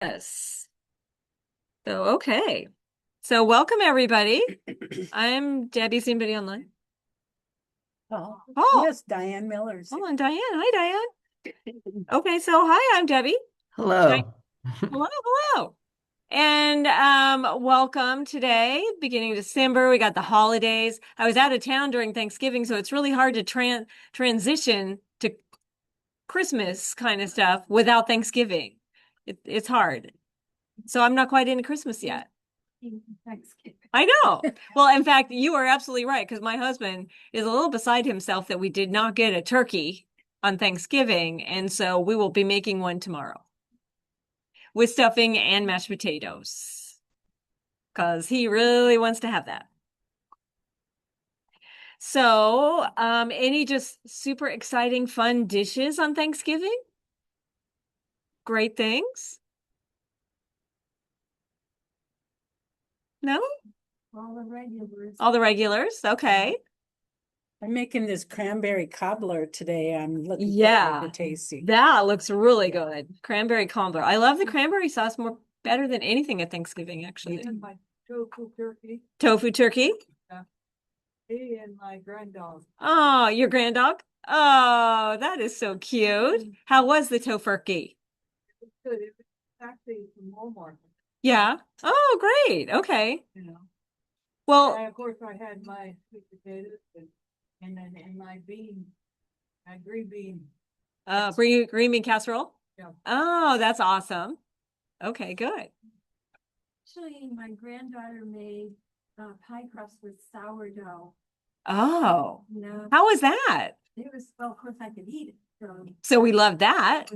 Yes. Okay. So welcome everybody. I'm Debbie. Is anybody online? Oh, Oh, yes, Diane Miller's. hold on, Diane. Hi, Diane. Okay, so hi, I'm Debbie. Hello. Hello, hello. And welcome today, beginning of December. We got the holidays. I was out of town during Thanksgiving, so it's really hard to transition to Christmas kind of stuff without Thanksgiving. It's hard. So I'm not quite into Christmas yet. I know. Well, in fact, you are absolutely right because my husband is a little beside himself that we did not get a turkey on Thanksgiving. And so we will be making one tomorrow with stuffing and mashed potatoes because he really wants to have that. So, any just super exciting, fun dishes on Thanksgiving? Great things? No? All the regulars. All the regulars. Okay. I'm making this cranberry cobbler today. I'm looking Yeah, forward to tasting. that looks really good. Cranberry cobbler. I love the cranberry sauce more better than anything at Thanksgiving, actually. And my tofu turkey. Tofu turkey. Yeah. He and my granddog. Oh, your granddog? Oh, that is so cute. How was the tofurkey? It's good. It's actually from Walmart, Yeah. Oh, great. Okay. you know. Well, And of course, I had my sweet potatoes and then and my bean, my green bean. green bean casserole. Yeah. Oh, that's awesome. Okay, good. Actually, my granddaughter made pie crust with sourdough. Oh, No, how was that? it was, well, of course I could eat it. So we love that.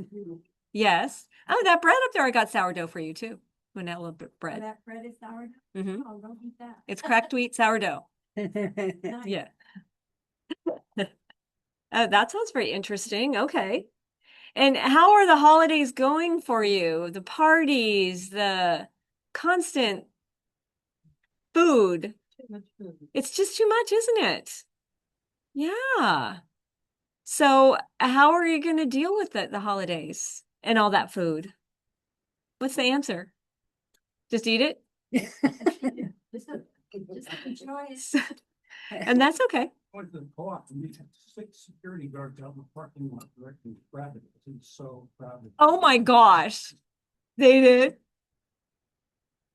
Yes. Oh, that bread up there, I got sourdough for you too. Vanilla bread. That bread is sourdough? Mm-hmm. Oh, don't eat that. It's cracked wheat sourdough. Nice. Yeah. Oh, that sounds very interesting. Okay. And how are the holidays going for you? The parties, the constant food. Too much food. It's just too much, isn't it? Yeah. So how are you going to deal with the holidays and all that food? What's the answer? Just eat it? Just enjoy it. And that's okay. Went to the co-op and we had 6 security guards out in the parking lot directing traffic. It's so crowded. Oh my gosh. They did?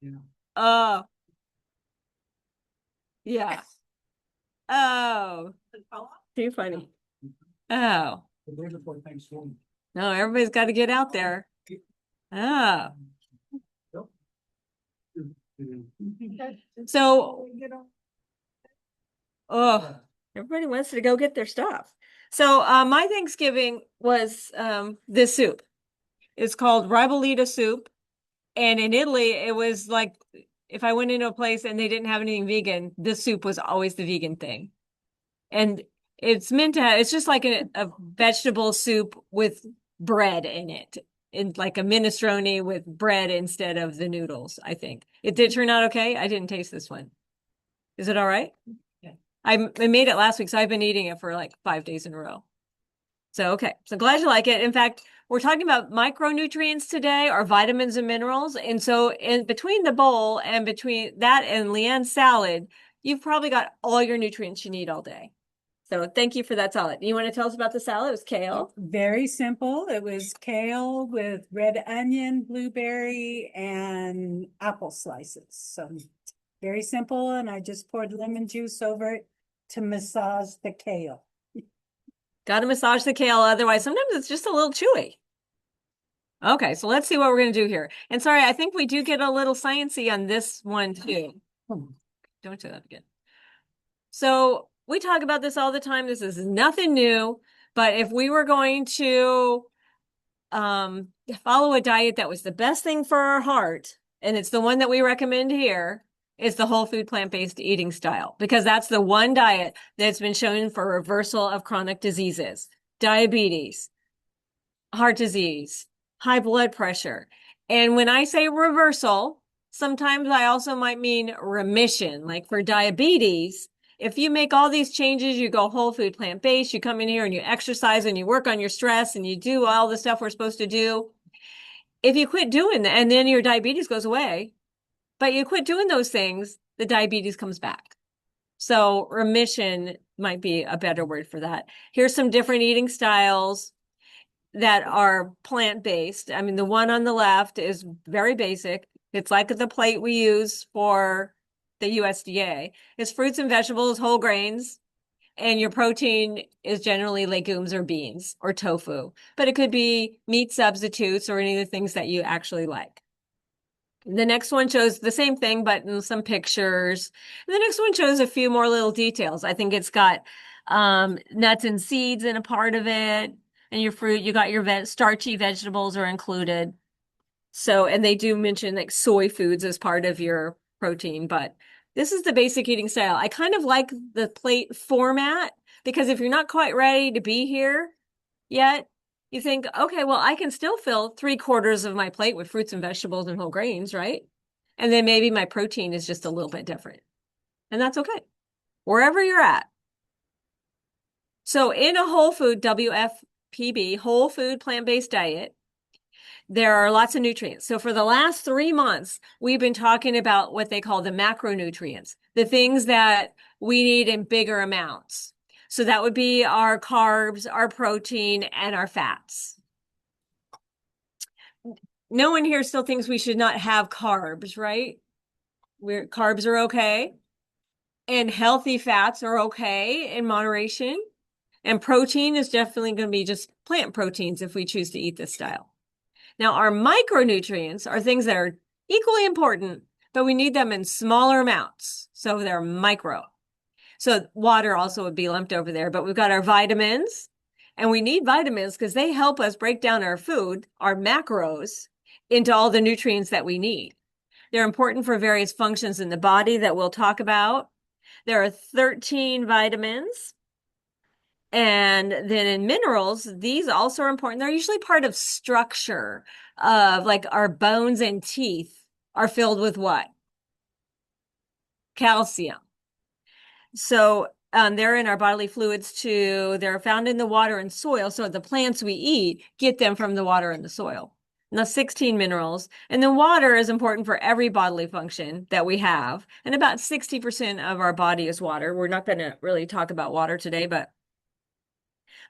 Yeah. Oh, yeah. Oh, too funny. Oh, The day before Thanksgiving. no, everybody's got to get out there. Oh, so, oh, everybody wants to go get their stuff. So, my Thanksgiving was this soup. It's called ribollita soup. And in Italy, it was like if I went into a place and they didn't have anything vegan, this soup was always the vegan thing. And it's meant to have, it's just like a vegetable soup with bread in it, in like a minestrone with bread instead of the noodles, I think. It did turn out okay. I didn't taste this one. Is it all right? Yeah. I made it last week, so I've been eating it for like 5 days in a row. So, okay. So glad you like it. In fact, we're talking about micronutrients today, or vitamins and minerals. And so in between the bowl and between that and Leanne's salad, you've probably got all your nutrients you need all day. So thank you for that salad. You want to tell us about the salad? It was kale. Very simple. It was kale with red onion, blueberry, and apple slices. So very simple. And I just poured lemon juice over it to massage the kale. Got to massage the kale. Otherwise, sometimes it's just a little chewy. Okay, so let's see what we're going to do here. And sorry, I think we do get a little sciencey on this one too. Don't do that again. So we talk about this all the time. This is nothing new, but if we were going to follow a diet that was the best thing for our heart, and it's the one that we recommend here, is the whole food plant-based eating style, because that's the one diet that's been shown for reversal of chronic diseases, diabetes, heart disease, high blood pressure. And when I say reversal, sometimes I also might mean remission. Like for diabetes, if you make all these changes, you go whole food plant-based, you come in here and you exercise and you work on your stress and you do all the stuff we're supposed to do, if you quit doing that and then your diabetes goes away, but you quit doing those things, the diabetes comes back. So remission might be a better word for that. Here's some different eating styles that are plant-based. I mean, the one on the left is very basic. It's like the plate we use for the USDA. It's fruits and vegetables, whole grains, and your protein is generally legumes or beans or tofu. But it could be meat substitutes or any of the things that you actually like. The next one shows the same thing, but in some pictures. And the next one shows a few more little details. I think it's got nuts and seeds in a part of it. And your fruit, you got your starchy vegetables are included. So, and they do mention like soy foods as part of your protein, but this is the basic eating style. I kind of like the plate format because if you're not quite ready to be here yet, you think, okay, well, I can still fill 3/4 of my plate with fruits and vegetables and whole grains, right? And then maybe my protein is just a little bit different. And that's okay, wherever you're at. So in a whole food, WFPB, whole food plant-based diet, there are lots of nutrients. So for the last 3 months, we've been talking about what they call the macronutrients, the things that we need in bigger amounts. So that would be our carbs, our protein, and our fats. No one here still thinks we should not have carbs, right? Carbs are okay. And healthy fats are okay in moderation. And protein is definitely going to be just plant proteins if we choose to eat this style. Now, our micronutrients are things that are equally important, but we need them in smaller amounts. So they're micro. So water also would be lumped over there, but we've got our vitamins, and we need vitamins because they help us break down our food, our macros, into all the nutrients that we need. They're important for various functions in the body that we'll talk about. There are 13 vitamins. And then in minerals, these also are important. They're usually part of structure of like our bones and teeth are filled with what? Calcium. So they're in our bodily fluids too. They're found in the water and soil. So the plants we eat get them from the water and the soil. And that's 16 minerals. And then water is important for every bodily function that we have. And about 60% of our body is water. We're not going to really talk about water today, but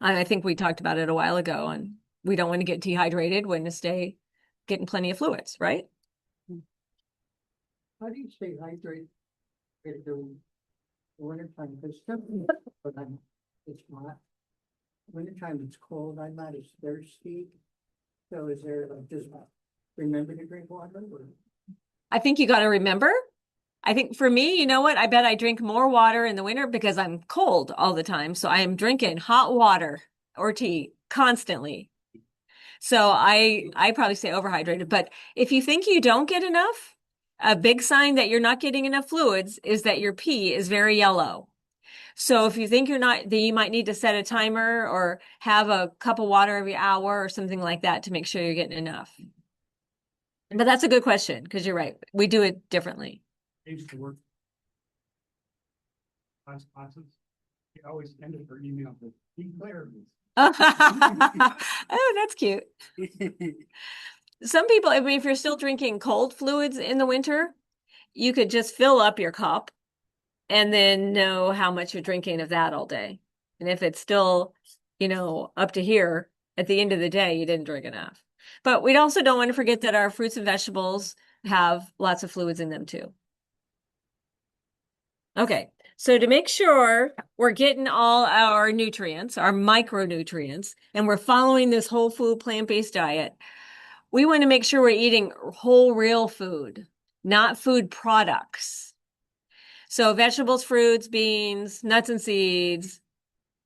I think we talked about it a while ago, and we don't want to get dehydrated. We want to stay getting plenty of fluids, right? How do you stay hydrated in the wintertime? Because when it's hot, wintertime it's cold, I'm not as thirsty. So is there like just remember to drink water? Or? I think you got to remember. I think for me, you know what? I bet I drink more water in the winter because I'm cold all the time. So I am drinking hot water or tea constantly. So I probably stay overhydrated. But if you think you don't get enough, a big sign that you're not getting enough fluids is that your pee is very yellow. So if you think you're not, then you might need to set a timer or have a cup of water every hour or something like that to make sure you're getting enough. But that's a good question because you're right. We do it differently. I used to work classes. He always ended her email with declare this. Oh, that's cute. Some people, I mean, if you're still drinking cold fluids in the winter, you could just fill up your cup and then know how much you're drinking of that all day. And if it's still, up to here at the end of the day, you didn't drink enough. But we also don't want to forget that our fruits and vegetables have lots of fluids in them too. Okay, so to make sure we're getting all our nutrients, our micronutrients, and we're following this whole food plant-based diet, we want to make sure we're eating whole real food, not food products. So vegetables, fruits, beans, nuts and seeds,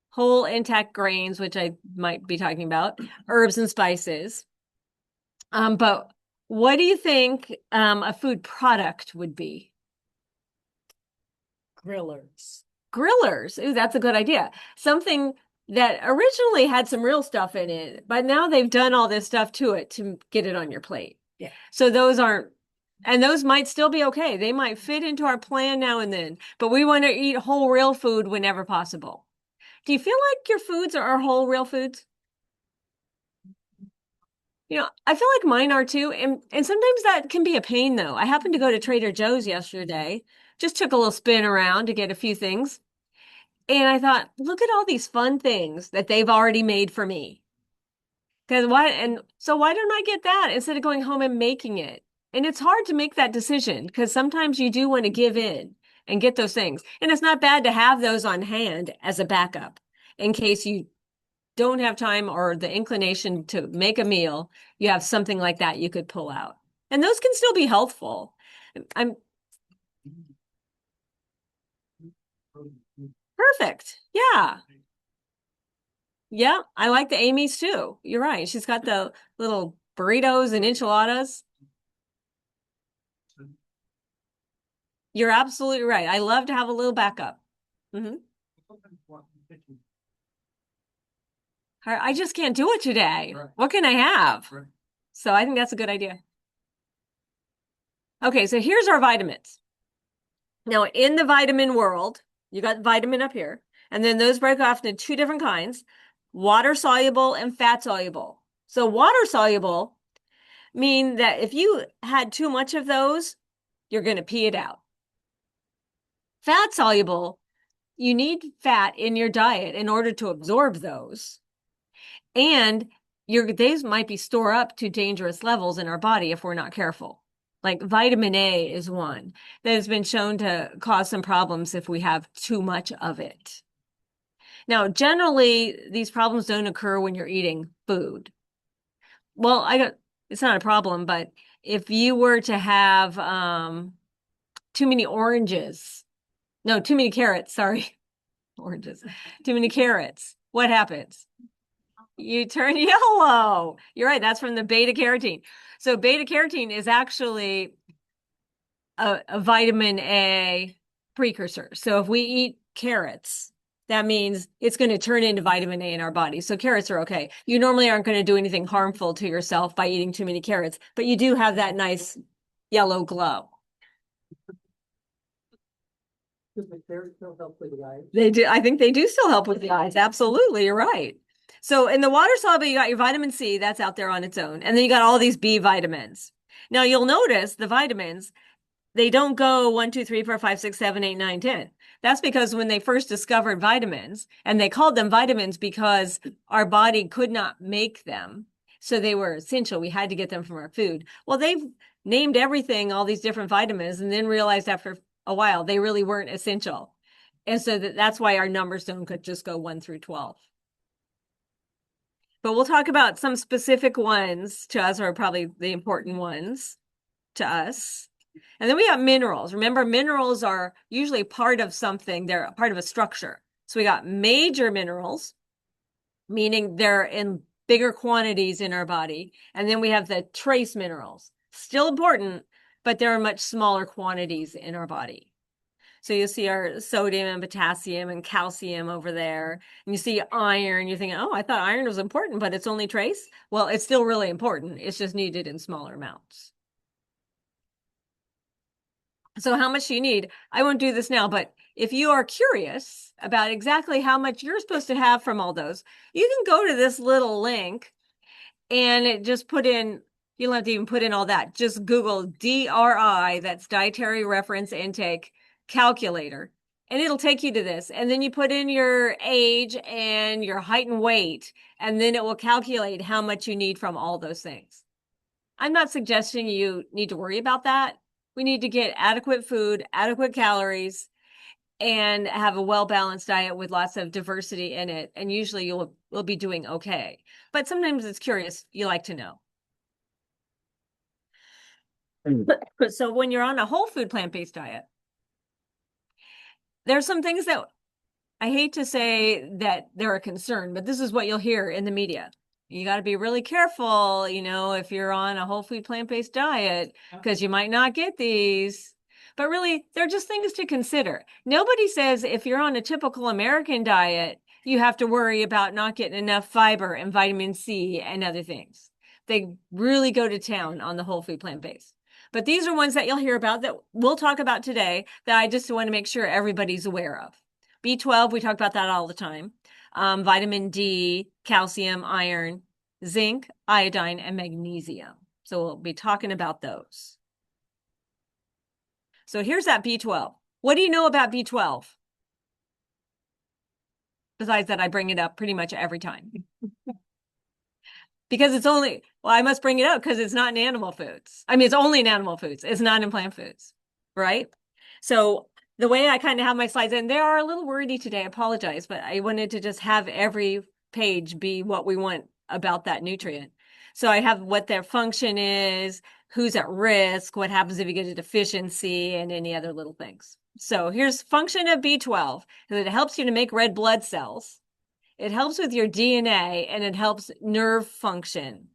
whole intact grains, which I might be talking about, herbs and spices. But what do you think a food product would be? Grillers. Grillers. Ooh, that's a good idea. Something that originally had some real stuff in it, but now they've done all this stuff to it to get it on your plate. Yeah. So those might still be okay. They might fit into our plan now and then, but we want to eat whole real food whenever possible. Do you feel like your foods are whole real foods? I feel like mine are too. And sometimes that can be a pain though. I happened to go to Trader Joe's yesterday, just took a little spin around to get a few things. And I thought, look at all these fun things that they've already made for me. So why don't I get that instead of going home and making it? And it's hard to make that decision because sometimes you do want to give in and get those things. And it's not bad to have those on hand as a backup in case you don't have time or the inclination to make a meal. You have something like that you could pull out. And those can still be healthful. I'm perfect. Yeah. Yeah, I like the Amy's too. You're right. She's got the little burritos and enchiladas. You're absolutely right. I love to have a little backup. Hmm. I just can't do it today. Right. What can I have? Right. So I think that's a good idea. Okay, so here's our vitamins. Now, in the vitamin world, you got vitamin up here, and then those break off into two different kinds, water soluble and fat soluble. So water soluble mean that if you had too much of those, you're going to pee it out. Fat soluble, you need fat in your diet in order to absorb those. And these might be store up to dangerous levels in our body if we're not careful. Like vitamin A is one that has been shown to cause some problems if we have too much of it. Now, generally, these problems don't occur when you're eating food. Well, it's not a problem, but if you were to have too many too many carrots, sorry, oranges, too many carrots, what happens? You turn yellow. You're right. That's from the beta carotene. So beta carotene is actually a vitamin A precursor. So if we eat carrots, that means it's going to turn into vitamin A in our body. So carrots are okay. You normally aren't going to do anything harmful to yourself by eating too many carrots, but you do have that nice yellow glow. Does the carrot still help with the eyes? They do. I think they do still help with the eyes. Absolutely. You're right. So in the water soluble, you got your vitamin C, that's out there on its own. And then you got all these B vitamins. Now you'll notice the vitamins, they don't go 1, 2, 3, 4, 5, 6, 7, 8, 9, 10. That's because when they first discovered vitamins, and they called them vitamins because our body could not make them. So they were essential. We had to get them from our food. Well, they've named everything, all these different vitamins, and then realized after a while they really weren't essential. And so that's why our numbers don't just go 1 through 12. But we'll talk about some specific ones to us, or probably the important ones to us. And then we got minerals. Remember, minerals are usually part of something. They're part of a structure. So we got major minerals, meaning they're in bigger quantities in our body. And then we have the trace minerals, still important, but they're in much smaller quantities in our body. So you see our sodium and potassium and calcium over there. And you see iron, you're thinking, oh, I thought iron was important, but it's only trace. Well, it's still really important. It's just needed in smaller amounts. So how much do you need? I won't do this now, but if you are curious about exactly how much you're supposed to have from all those, you can go to this little link and it just you don't have to even put in all that. Just Google DRI, that's Dietary Reference Intake Calculator, and it'll take you to this. And then you put in your age and your height and weight, and then it will calculate how much you need from all those things. I'm not suggesting you need to worry about that. We need to get adequate food, adequate calories, and have a well-balanced diet with lots of diversity in it. And usually you'll be doing okay. But sometimes it's curious, you like to know. So when you're on a whole food plant-based diet, there's some things that I hate to say that they're a concern, but this is what you'll hear in the media. You got to be really careful, if you're on a whole food plant-based diet, because you might not get these. But really, they're just things to consider. Nobody says if you're on a typical American diet, you have to worry about not getting enough fiber and vitamin C and other things. They really go to town on the whole food plant-based. But these are ones that you'll hear about that we'll talk about today that I just want to make sure everybody's aware of. B12, we talk about that all the time. Vitamin D, calcium, iron. zinc, iodine, and magnesium. So we'll be talking about those. So here's that B12. What do you know about B12? Besides that, I bring it up pretty much every time. Because it's only, well, I must bring it up because it's not in animal foods. I mean, it's only in animal foods. It's not in plant foods, right? So the way I kind of have my slides, and they are a little wordy today, I apologize, but I wanted to just have every page be what we want about that nutrient. So I have what their function is, who's at risk, what happens if you get a deficiency, and any other little things. So here's function of B12, that it helps you to make red blood cells. It helps with your DNA, and it helps nerve function.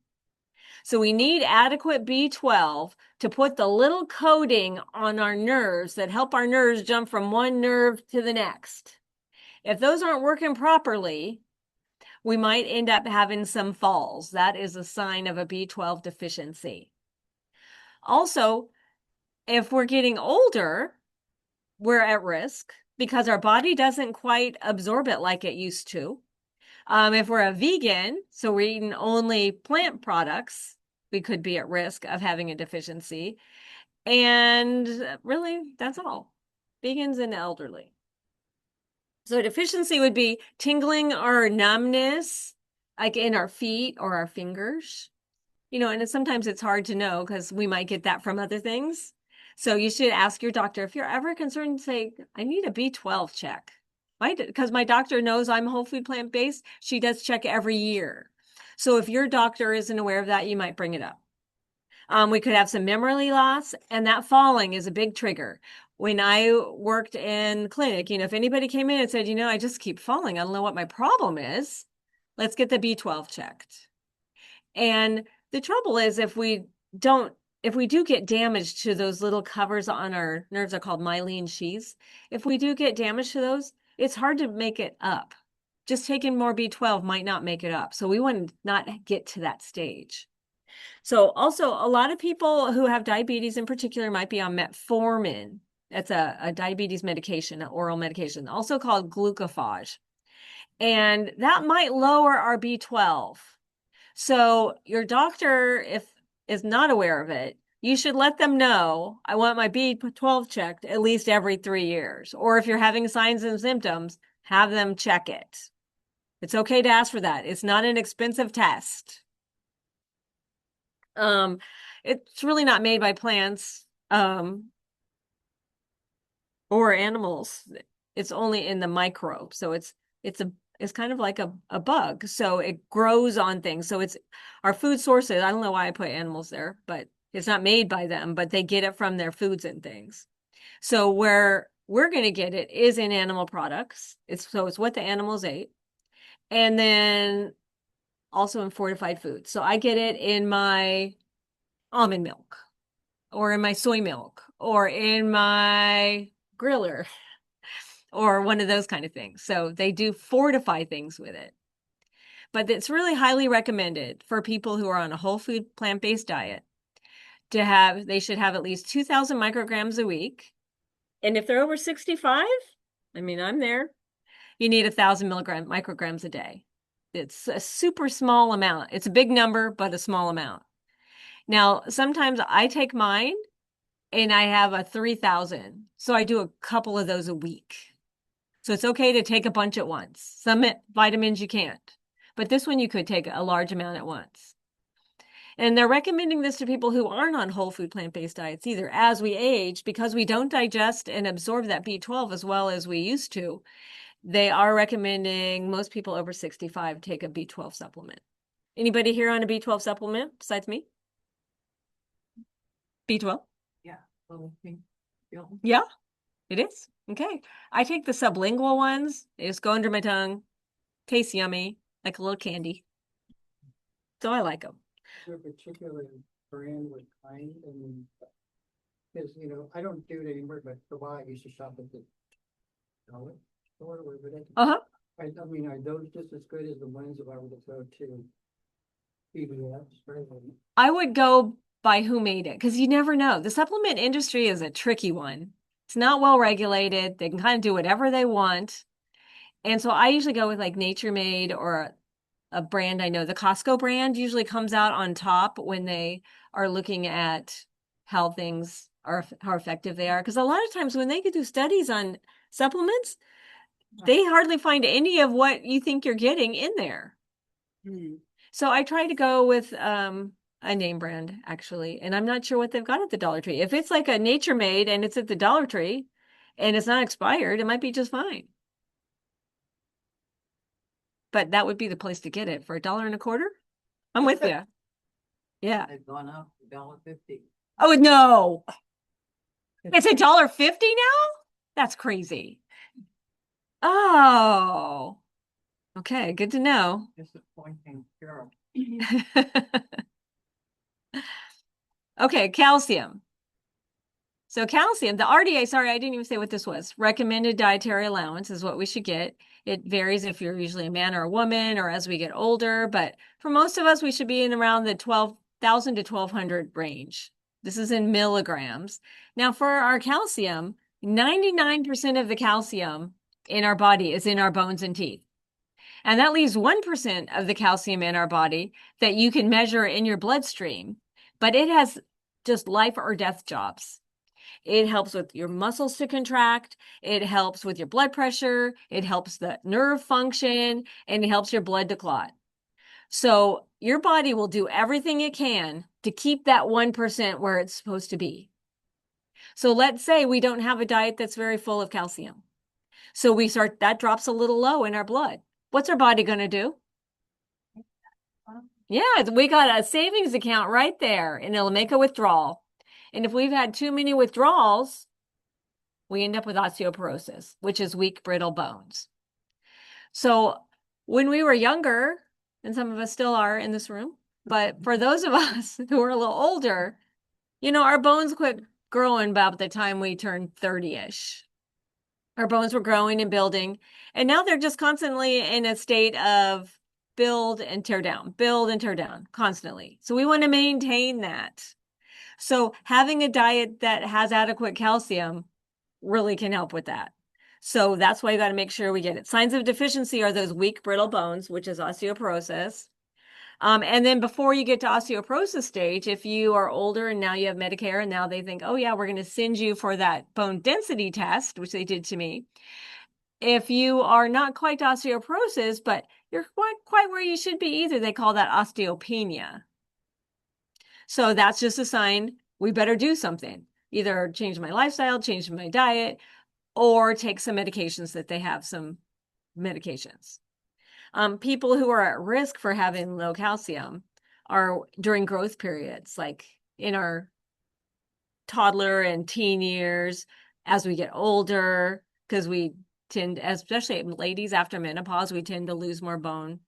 So we need adequate B12 to put the little coating on our nerves that help our nerves jump from one nerve to the next. If those aren't working properly, we might end up having some falls. That is a sign of a B12 deficiency. Also, if we're getting older, we're at risk because our body doesn't quite absorb it like it used to. If we're a vegan, so we're eating only plant products, we could be at risk of having a deficiency. And really, that's all. Vegans and elderly. So a deficiency would be tingling or numbness, like in our feet or our fingers. And sometimes it's hard to know because we might get that from other things. So you should ask your doctor if you're ever concerned, say, I need a B12 check. Because my doctor knows I'm whole food plant-based. She does check every year. So if your doctor isn't aware of that, you might bring it up. We could have some memory loss, and that falling is a big trigger. When I worked in clinic, if anybody came in and said, I just keep falling, I don't know what my problem is, let's get the B12 checked. And the trouble is if we do get damage to those little covers on our nerves, are called myelin sheaths. If we do get damage to those, it's hard to make it up. Just taking more B12 might not make it up. So we want to not get to that stage. So also a lot of people who have diabetes in particular might be on metformin. That's a diabetes medication, an oral medication, also called glucophage. And that might lower our B12. So your doctor, if is not aware of it, you should let them know, I want my B12 checked at least every 3 years. Or if you're having signs and symptoms, have them check it. It's okay to ask for that. It's not an expensive test. It's really not made by plants or animals. It's only in the microbe. So it's kind of like a bug. So it grows on things. So it's our food sources. I don't know why I put animals there, but it's not made by them, but they get it from their foods and things. So where we're going to get it is in animal products. It's what the animals ate. And then also in fortified foods. So I get it in my almond milk or in my soy milk or in my griller or one of those kind of things. So they do fortify things with it. But it's really highly recommended for people who are on a whole food plant-based diet they should have at least 2,000 micrograms a week. And if they're over 65, I'm there, you need 1,000 micrograms a day. It's a super small amount. It's a big number, but a small amount. Now, sometimes I take mine and I have a 3,000. So I do a couple of those a week. So it's okay to take a bunch at once. Some vitamins you can't, but this one you could take a large amount at once. And they're recommending this to people who aren't on whole food plant-based diets either. As we age, because we don't digest and absorb that B12 as well as we used to, they are recommending most people over 65 take a B12 supplement. Anybody here on a B12 supplement besides me? B12? Yeah. Little pink pill. Yeah, it is. Okay. I take the sublingual ones. They just go under my tongue. Tastes yummy, like a little candy. So I like them. Is there a particular brand with kind? Because, I don't do it anymore, but for a while I used to shop at the dollar store or whatever. Uh-huh. Are those just as good as the ones if I were to go to PBS? I would go by who made it because you never know. The supplement industry is a tricky one. It's not well regulated. They can kind of do whatever they want. And so I usually go with like Nature Made or a brand I know. The Costco brand usually comes out on top when they are looking at how things are, how effective they are. Because a lot of times when they could do studies on supplements, they hardly find any of what you think you're getting in there. Hmm. So I try to go with a name brand actually, and I'm not sure what they've got at the Dollar Tree. If it's like a Nature Made and it's at the Dollar Tree and it's not expired, it might be just fine. But that would be the place to get it for $1.25. I'm with you. Yeah. They've gone up $1.50. Oh no. It's $1.50 now? That's crazy. Oh. Okay, good to know. Disappointing, Carol. Okay, calcium. So calcium, the RDA, sorry, I didn't even say what this was. Recommended dietary allowance is what we should get. It varies if you're usually a man or a woman or as we get older, but for most of us, we should be in around the 12,000 to 1,200 range. This is in milligrams. Now for our calcium, 99% of the calcium in our body is in our bones and teeth. And that leaves 1% of the calcium in our body that you can measure in your bloodstream, but it has just life or death jobs. It helps with your muscles to contract. It helps with your blood pressure. It helps the nerve function, and it helps your blood to clot. So your body will do everything it can to keep that 1% where it's supposed to be. So let's say we don't have a diet that's very full of calcium. So that drops a little low in our blood. What's our body going to do? Yeah, we got a savings account right there, and it'll make a withdrawal. And if we've had too many withdrawals, we end up with osteoporosis, which is weak, brittle bones. So when we were younger, and some of us still are in this room, but for those of us who are a little older, our bones quit growing about the time we turned 30-ish. Our bones were growing and building, and now they're just constantly in a state of build and tear down constantly. So we want to maintain that. So having a diet that has adequate calcium really can help with that. So that's why you got to make sure we get it. Signs of deficiency are those weak, brittle bones, which is osteoporosis. And then before you get to osteoporosis stage, if you are older and now you have Medicare and now they think, oh yeah, we're going to send you for that bone density test, which they did to me. If you are not quite osteoporosis, but you're quite where you should be either, they call that osteopenia. So that's just a sign we better do something. Either change my lifestyle, change my diet, or take some medications that they have some medications. People who are at risk for having low calcium are during growth periods, like in our toddler and teen years, as we get older, because we tend, especially ladies after menopause, we tend to lose more bone.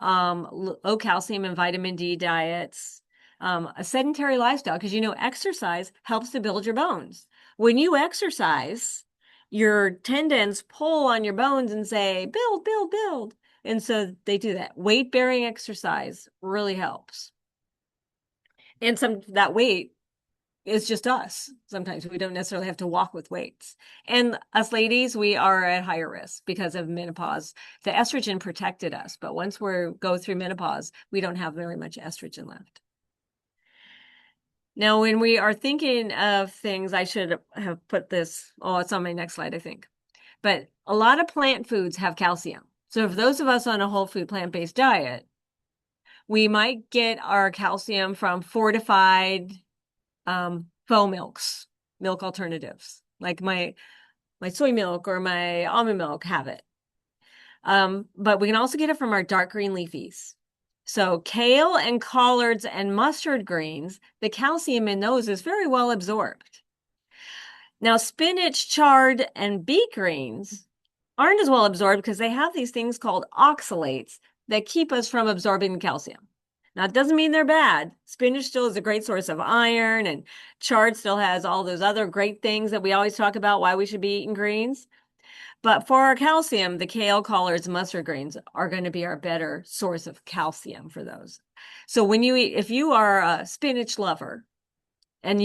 Low calcium and vitamin D diets, a sedentary lifestyle, because exercise helps to build your bones. When you exercise, your tendons pull on your bones and say, build, build, build. And so they do that. Weight-bearing exercise really helps. And that weight is just us. Sometimes we don't necessarily have to walk with weights. And us ladies, we are at higher risk because of menopause. The estrogen protected us, but once we go through menopause, we don't have very much estrogen left. Now, when we are thinking of things, I should have put this, it's on my next slide, I think. But a lot of plant foods have calcium. So if those of us on a whole food plant-based diet, we might get our calcium from fortified faux milk alternatives, like my soy milk or my almond milk have it. But we can also get it from our dark green leafies. So kale and collards and mustard greens, the calcium in those is very well absorbed. Now, spinach, chard, and beet greens aren't as well absorbed because they have these things called oxalates that keep us from absorbing the calcium. Now, it doesn't mean they're bad. Spinach still is a great source of iron, and chard still has all those other great things that we always talk about why we should be eating greens. But for our calcium, the kale, collards, and mustard greens are going to be our better source of calcium for those. So if you are a spinach lover, and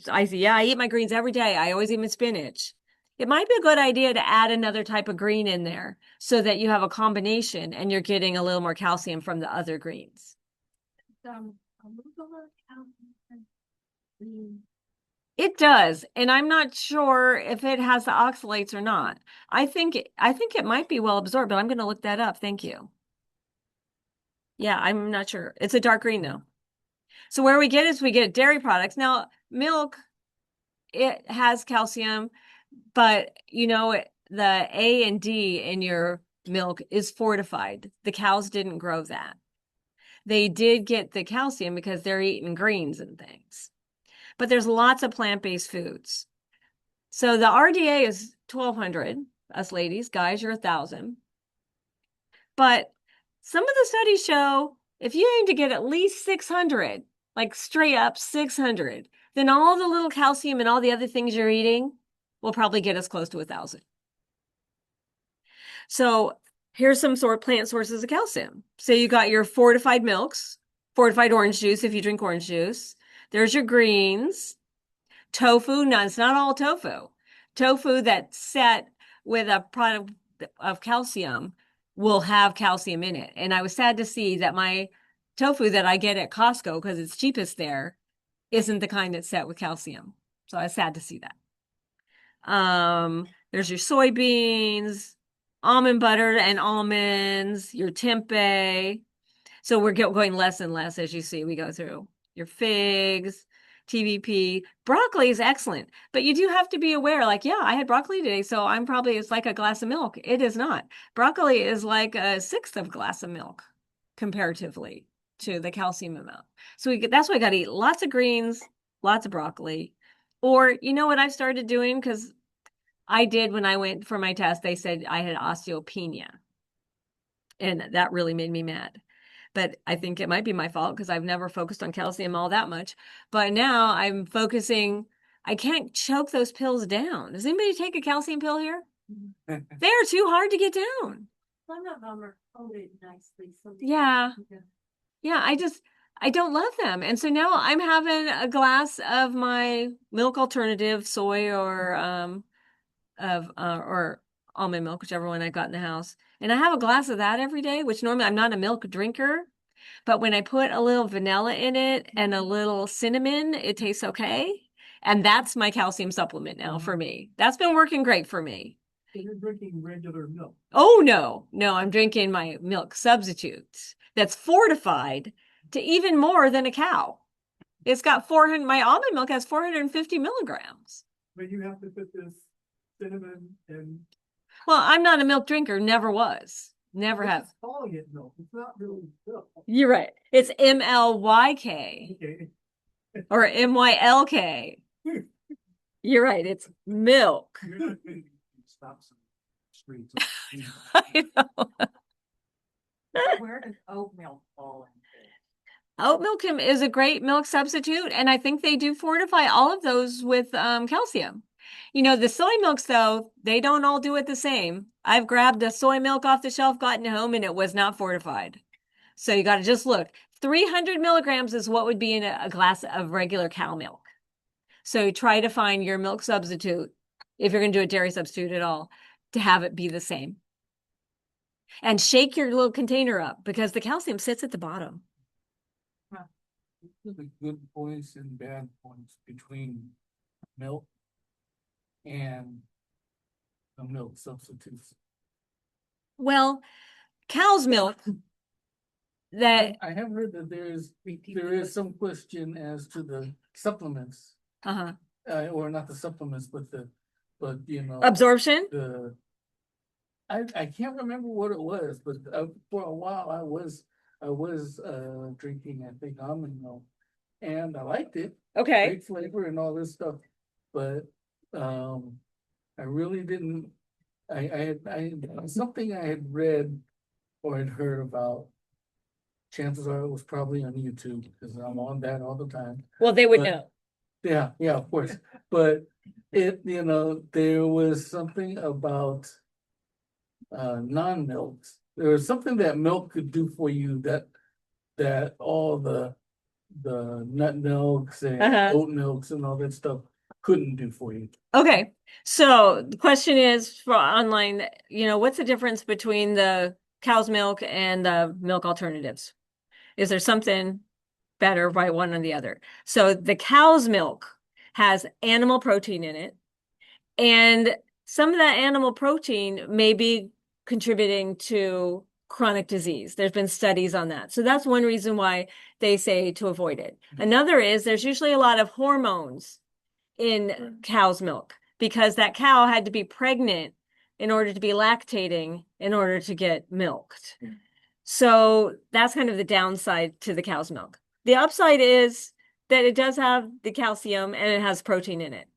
I say, yeah, I eat my greens every day. I always eat my spinach. it might be a good idea to add another type of green in there so that you have a combination and you're getting a little more calcium from the other greens. Arugula, calcium, green. It does, and I'm not sure if it has the oxalates or not. I think it might be well absorbed, but I'm going to look that up. Thank you. Yeah, I'm not sure. It's a dark green though. So where we get is we get dairy products. Now, milk, it has calcium, but you know, the A and D in your milk is fortified. The cows didn't grow that. They did get the calcium because they're eating greens and things. But there's lots of plant-based foods. So the RDA is 1,200. Us ladies, guys, you're 1,000. But some of the studies show if you aim to get at least 600, like straight up 600, then all the little calcium and all the other things you're eating will probably get us close to 1,000. So here's some plant sources of calcium. So you got your fortified milks, fortified orange juice if you drink orange juice. There's your greens, tofu. Now, it's not all tofu. Tofu that's set with a product of calcium will have calcium in it. And I was sad to see that my tofu that I get at Costco, because it's cheapest there, isn't the kind that's set with calcium. So I was sad to see that. There's your soybeans, almond butter and almonds, your tempeh. So we're going less and less as you see we go through. Your figs, TVP. Broccoli is excellent, but you do have to be aware, like, yeah, I had broccoli today, so it's like a glass of milk. It is not. Broccoli is like a sixth of a glass of milk comparatively to the calcium amount. So that's why I got to eat lots of greens, lots of broccoli. Or, you know what I've started doing? Because I did when I went for my test, they said I had osteopenia. And that really made me mad. But I think it might be my fault because I've never focused on calcium all that much. But now I'm focusing, I can't choke those pills down. Does anybody take a calcium pill here? They're too hard to get down. Some of them are coated nicely. So Yeah. Yeah, I don't love them. And so now I'm having a glass of my milk alternative, soy or almond milk, whichever one I got in the house. And I have a glass of that every day, which normally I'm not a milk drinker, but when I put a little vanilla in it and a little cinnamon, it tastes okay. And that's my calcium supplement now for me. That's been working great for me. So you're drinking regular milk. Oh, no, I'm drinking my milk substitute that's fortified to even more than a cow. It's got my almond milk has 450 milligrams. But you have to put this cinnamon and. Well, I'm not a milk drinker, never was, never have. It's calling it milk. It's not really milk. You're right. It's MLYK Okay. or MYLK. You're right. It's milk. You're not going to stop some streets. I know. Where does oat milk fall into? Oat milk is a great milk substitute, and I think they do fortify all of those with calcium. You know, the soy milks, though, they don't all do it the same. I've grabbed the soy milk off the shelf, gotten it home, and it was not fortified. So you got to just look. 300 milligrams is what would be in a glass of regular cow milk. So try to find your milk substitute, if you're going to do a dairy substitute at all, to have it be the same. And shake your little container up because the calcium sits at the bottom. The good points and bad points between milk and the milk substitutes. Well, cow's milk that I have heard that there is some question as to the supplements, or not the supplements, but you know, absorption. I can't remember what it was, but for a while I was drinking, I think, almond milk, and I liked it. Okay. Great flavor and all this stuff, but I really didn't. I something I had read or had heard about. Chances are it was probably on YouTube because I'm on that all the time. Well, they would But- know. Yeah, of course. But there was something about non-milks. There was something that milk could do for you that all the nut milks and oat milks and all that stuff couldn't do for you. Okay, so the question is for online, what's the difference between the cow's milk and the milk alternatives? Is there something better by one or the other? So the cow's milk has animal protein in it, and some of that animal protein may be contributing to chronic disease. There's been studies on that. So that's one reason why they say to avoid it. Another is there's usually a lot of hormones in cow's milk because that cow had to be pregnant in order to be lactating in order to get milked. So that's kind of the downside to the cow's milk. The upside is that it does have the calcium and it has protein in it.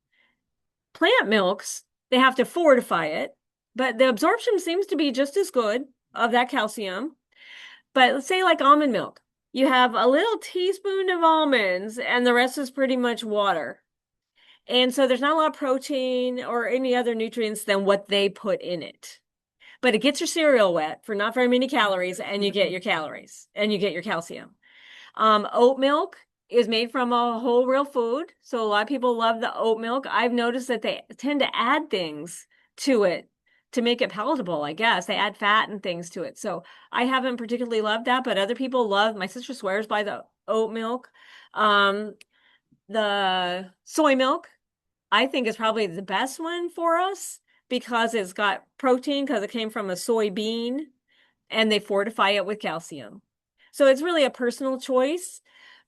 Plant milks, they have to fortify it, but the absorption seems to be just as good of that calcium. But let's say like almond milk, you have a little teaspoon of almonds and the rest is pretty much water. And so there's not a lot of protein or any other nutrients than what they put in it. But it gets your cereal wet for not very many calories, and you get your calories and you get your calcium. Oat milk is made from a whole real food. So a lot of people love the oat milk. I've noticed that they tend to add things to it to make it palatable, I guess. They add fat and things to it. So I haven't particularly loved that, but other people love, my sister swears by the oat milk. The soy milk, I think is probably the best one for us because it's got protein because it came from a soybean and they fortify it with calcium. So it's really a personal choice.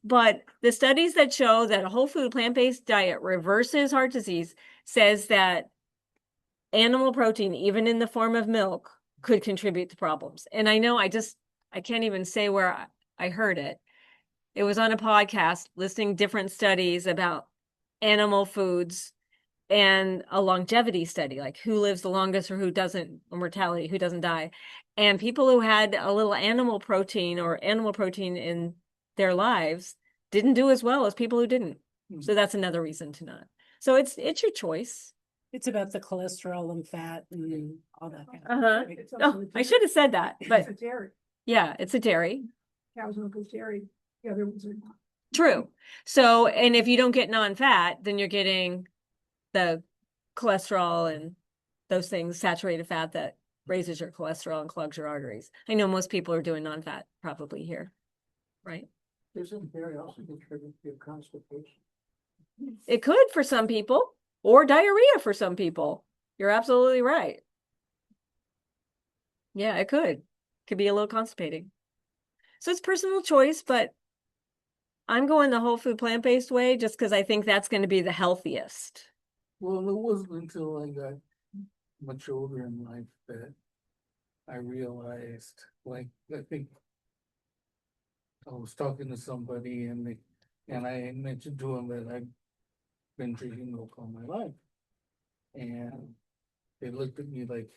But the studies that show that a whole food plant-based diet reverses heart disease says that animal protein, even in the form of milk, could contribute to problems. And I know I can't even say where I heard it. It was on a podcast listing different studies about animal foods and a longevity study, like who lives the longest or who doesn't, or mortality, who doesn't die. And people who had a little animal protein or animal protein in their lives didn't do as well as people who didn't. So that's another reason to not. So it's your choice. It's about the cholesterol and fat and all that kind of. Uh-huh. Oh, I should have said that, but It's a dairy, yeah, it's a dairy. cow's milk is dairy, the other ones are not. True. So, and if you don't get non-fat, then you're getting the cholesterol and those things, saturated fat that raises your cholesterol and clogs your arteries. I know most people are doing non-fat probably here, right? Isn't dairy also contribute to constipation? It could for some people, or diarrhea for some people. You're absolutely right. Yeah, it could. Could be a little constipating. So it's personal choice, but I'm going the whole food plant-based way just because I think that's going to be the healthiest. Well, it wasn't until I got much older in life that I realized, like, I think I was talking to somebody and I mentioned to him that I've been drinking milk all my life. And they looked at me like,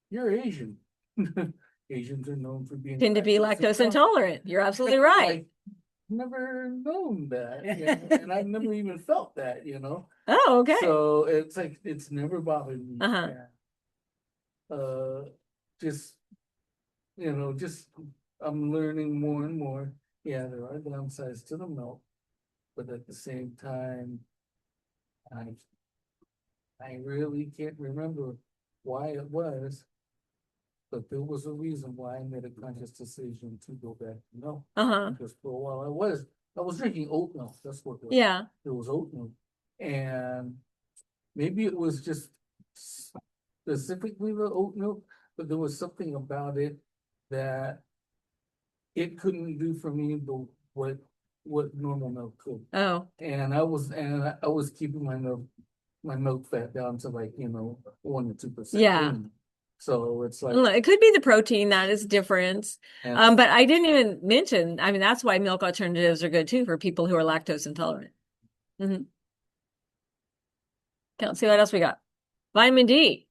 you're Asian. Asians are known for being Tend to be lactose intolerant. You're absolutely right. Like, never known that, and I've never even felt that, Oh, okay. So it's like it's never bothered me. Uh-huh. Just just I'm learning more and more. Yeah, there are downsides to the milk, but at the same time, I really can't remember why it was, but there was a reason why I made a conscious decision to go back to milk. Uh-huh. Because for a while I was drinking oat milk. That's what it was. Yeah. It was oat milk. And maybe it was just specifically the oat milk, but there was something about it that it couldn't do for me what normal milk could. Oh, And I was keeping my milk fat down to 1 to 2%. Yeah. So it's like, well, it could be the protein that is different. and But I didn't even mention, I mean, that's why milk alternatives are good too for people who are lactose intolerant. Mm-hmm. Okay, let's see what else we got. Vitamin D.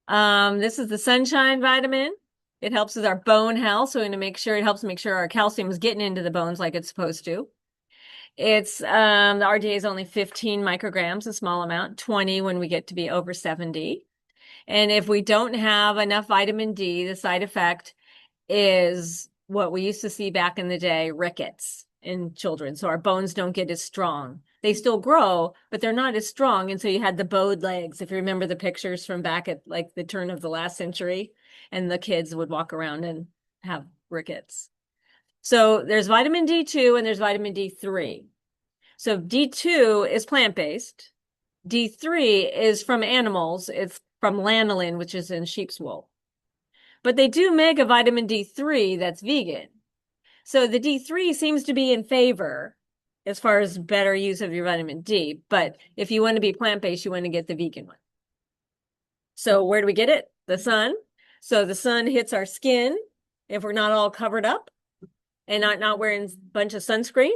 This is the sunshine vitamin. It helps with our bone health. So it helps make sure our calcium is getting into the bones like it's supposed to. It's the RDA is only 15 micrograms, a small amount, 20 when we get to be over 70. And if we don't have enough vitamin D, the side effect is what we used to see back in the day, rickets in children. So our bones don't get as strong. They still grow, but they're not as strong. And so you had the bowed legs. If you remember the pictures from back at like the turn of the last century, and the kids would walk around and have rickets. So there's vitamin D2 and there's vitamin D3. So D2 is plant-based. D3 is from animals. It's from lanolin, which is in sheep's wool. But they do make a vitamin D3 that's vegan. So the D3 seems to be in favor as far as better use of your vitamin D. But if you want to be plant-based, you want to get the vegan one. So where do we get it? The sun. So the sun hits our skin if we're not all covered up and not wearing a bunch of sunscreen,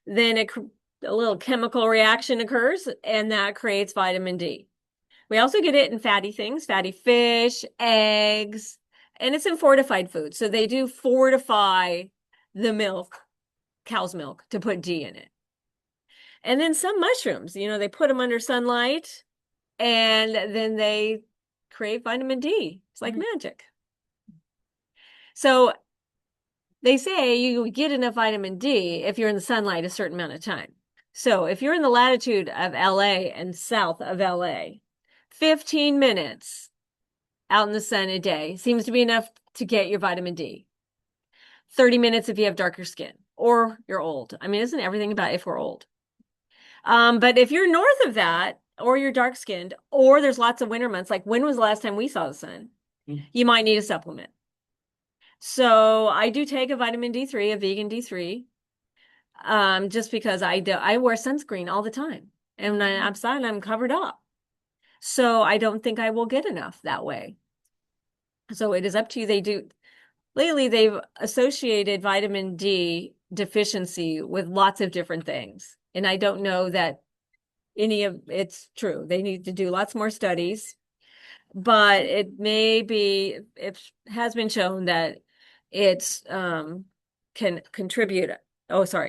then a little chemical reaction occurs and that creates vitamin D. We also get it in fatty things, fatty fish, eggs, and it's in fortified food. So they do fortify the milk, cow's milk, to put D in it. And then some mushrooms, they put them under sunlight and then they create vitamin D. It's like magic. So they say you get enough vitamin D if you're in the sunlight a certain amount of time. So if you're in the latitude of LA and south of LA, 15 minutes out in the sun a day seems to be enough to get your vitamin D. 30 minutes if you have darker skin or you're old. I mean, isn't everything about if we're old? But if you're north of that or you're dark skinned or there's lots of winter months, like when was the last time we saw the sun? You might need a supplement. So I do take a vitamin D3, a vegan D3, just because I wear sunscreen all the time. And when I'm outside, I'm covered up. So I don't think I will get enough that way. So it is up to you. Lately, they've associated vitamin D deficiency with lots of different things. And I don't know that any of it's true. They need to do lots more studies. But it has been shown that it's can contribute,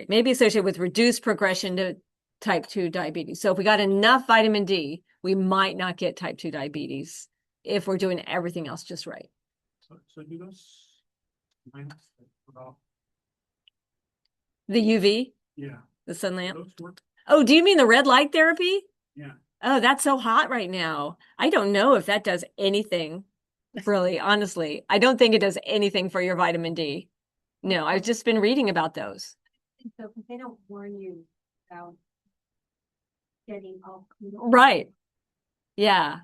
maybe associated with reduced progression to type 2 diabetes. So if we got enough vitamin D, we might not get type 2 diabetes if we're doing everything else just right. So do those lamps that put off, The UV, yeah, the sun lamp. those work? Oh, do you mean the red light therapy? Yeah. Oh, that's so hot right now. I don't know if that does anything, really, honestly. I don't think it does anything for your vitamin D. No, I've just been reading about those. So, because they don't warn you about getting all. Right. Yeah.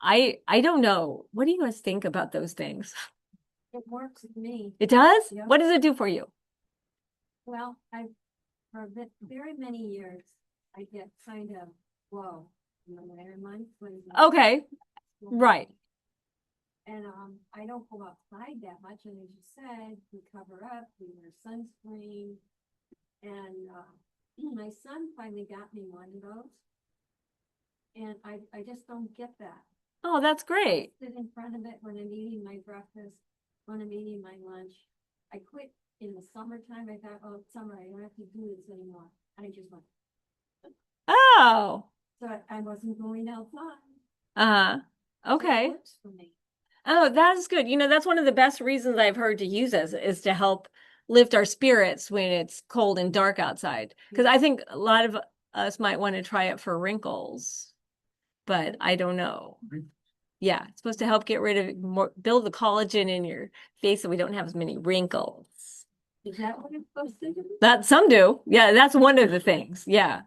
I don't know. What do you guys think about those things? It works with me. It does? Yeah. What does it do for you? Well, for very many years, I get kind of low in the winter months. Okay. Right. And I don't go outside that much, and as you said, we cover up, we wear sunscreen, and my son finally got me one of those, and I just don't get that. Oh, that's great. I sit in front of it when I'm eating my breakfast, when I'm eating my lunch. I quit in the summertime. I thought, oh, it's summer, I don't have to do this anymore. And I just went. Oh. So I wasn't going outside. Uh-huh. So it Okay. works for me. Oh, that's good. That's one of the best reasons I've heard to use this is to help lift our spirits when it's cold and dark outside. Because I think a lot of us might want to try it for wrinkles, but I don't know. Yeah, it's supposed to help get rid of build the collagen in your face so we don't have as many wrinkles. Is that what it's supposed to do? That some do. Yeah, that's one of the things. Yeah.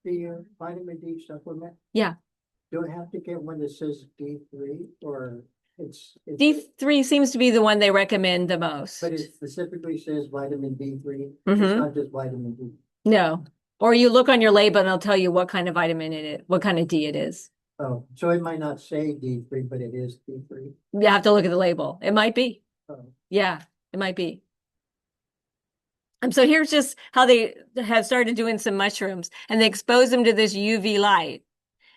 The vitamin D supplement? Yeah. Do I have to get one that says D3 or it's D3 seems to be the one they recommend the most. but it specifically says vitamin D3? Mhm. It's not just vitamin D. No. Or you look on your label and it'll tell you what kind of vitamin it is, what kind of D it is. Oh, so it might not say D3, but it is D3. You have to look at the label. It might be. Oh, Yeah, it might be. So here's just how they have started doing some mushrooms and they expose them to this UV light.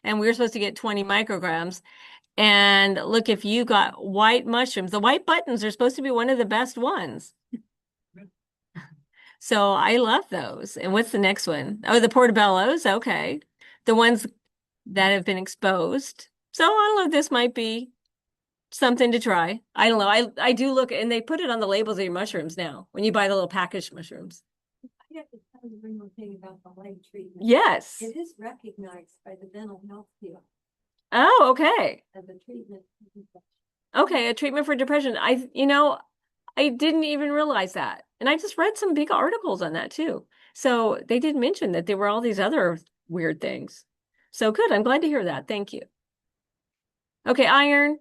And we're supposed to get 20 micrograms. And look, if you got white mushrooms, the white buttons are supposed to be one of the best ones. So I love those. And what's the next one? Oh, the portobellos. Okay. The ones that have been exposed. So I don't know, this might be something to try. I don't know. I do look, and they put it on the labels of your mushrooms now when you buy the little packaged mushrooms. I have to tell was one more thing about the leg treatment. Yes. It is recognized by the mental health field Oh, okay. as a treatment. Okay, a treatment for depression. I didn't even realize that. And I just read some big articles on that too. So they did mention that there were all these other weird things. So good. I'm glad to hear that. Thank you. Okay, iron.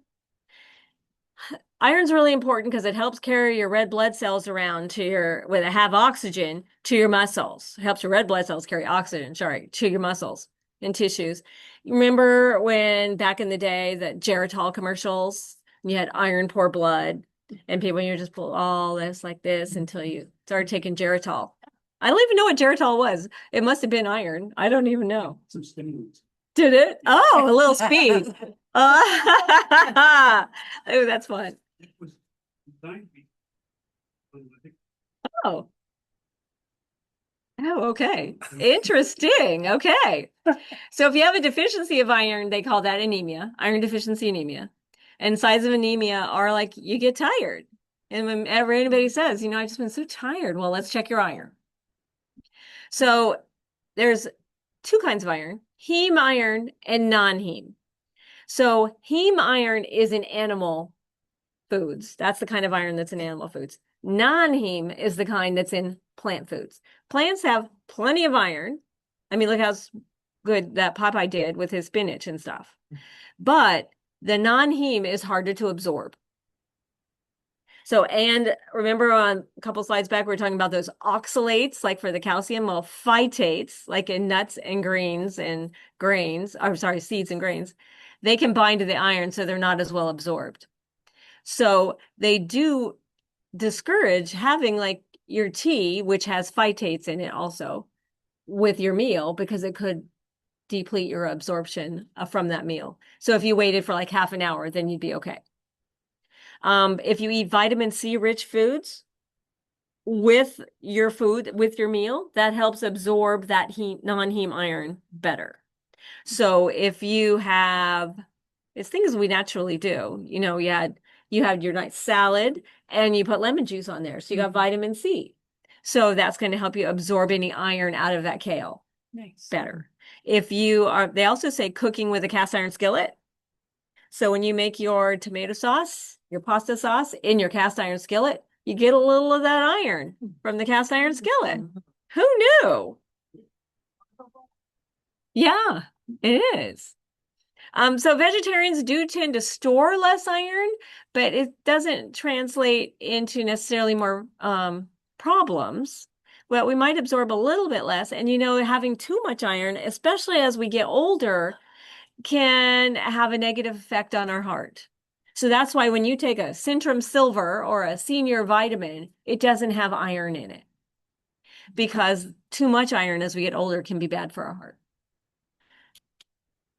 Iron's really important because it helps carry your red blood cells around when they have oxygen to your muscles. It helps your red blood cells carry oxygen, to your muscles and tissues. You remember when back in the day that Geritol commercials, you had iron poor blood and people, you just pull all this like this until you started taking Geritol. I don't even know what Geritol was. It must have been iron. I don't even know. Some stimulants. Did it? Oh, a little speed. Oh, that's fun. It was designed to be. I think Oh. Oh, okay. Interesting. Okay. So if you have a deficiency of iron, they call that anemia, iron deficiency anemia. And signs of anemia are like you get tired. And whenever anybody says, I've just been so tired, well, let's check your iron. So there's two kinds of iron, heme iron and non-heme. So heme iron is in animal foods. That's the kind of iron that's in animal foods. Non-heme is the kind that's in plant foods. Plants have plenty of iron. I mean, look how good that Popeye did with his spinach and stuff. But the non-heme is harder to absorb. So, and remember on a couple slides back, we were talking about those oxalates, like for the calcium, well, phytates, like in nuts and greens and grains, I'm sorry, seeds and grains, they can bind to the iron, so they're not as well absorbed. So they do discourage having like your tea, which has phytates in it also, with your meal because it could deplete your absorption from that meal. So if you waited for like half an hour, then you'd be okay. If you eat vitamin C rich foods with your food, with your meal, that helps absorb that non-heme iron better. So if you have, it's things we naturally do, you had your nice salad and you put lemon juice on there. So you got vitamin C. So that's going to help you absorb any iron out of that kale better. If they also say cooking with a cast iron skillet. So when you make your tomato sauce, your pasta sauce in your cast iron skillet, you get a little of that iron from the cast iron skillet. Who knew? Yeah, it is. So vegetarians do tend to store less iron, but it doesn't translate into necessarily more problems. Well, we might absorb a little bit less. And having too much iron, especially as we get older, can have a negative effect on our heart. So that's why when you take a Centrum Silver or a senior vitamin, it doesn't have iron in it. Because too much iron as we get older can be bad for our heart.